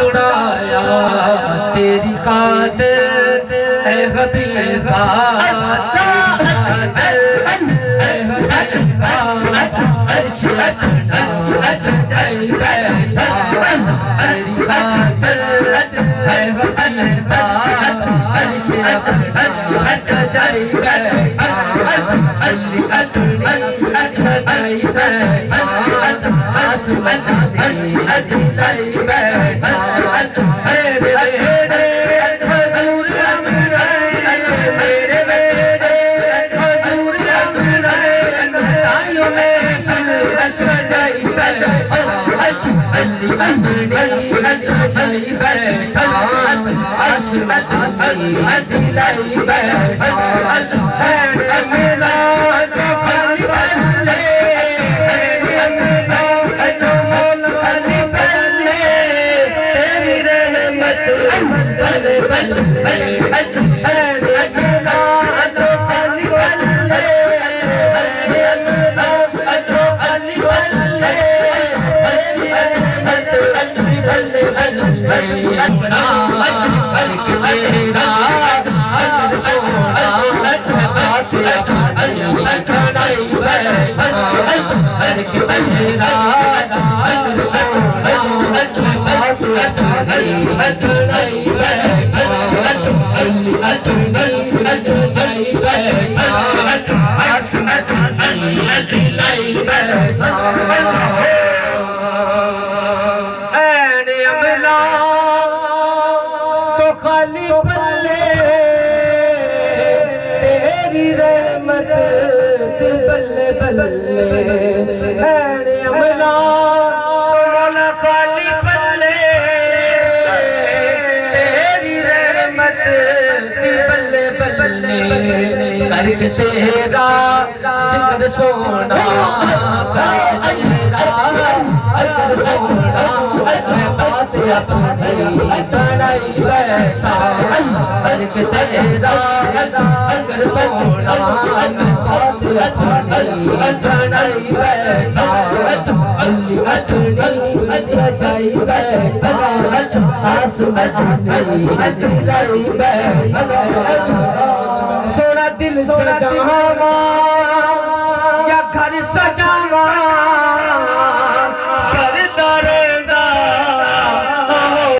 सुनाया तेरी खातिर ऐ हबीबा अर्श सजाई बैठा तेरी खातिर ऐ हबीबा अर्श सजाई बैठा अली सजाई बैठा आसमान से दिलाई बैठा मेरे बेटे हजूर मेरे बेटे हजूर आयो में सजाई बैठा अली सजाई बैठा आसमान से दिलाई बैठा मेरा तो खाली बल्ले तो खाली बल्ले तेरी रहमत बल्ले बल्ले अमला मौला खाली बल्ले तेरी रहमत बल्ले बल्ले करके तेरा जिक्र सोना अगर सोना मैं बात अपनी बनाई बैठा करके तेरा अगर सोना मैं बात अपनी बनाई बैठा अली अपनी सजाई बैठा आसमान से दिलाई बैठा सोना दिल सजावा या घर सजावा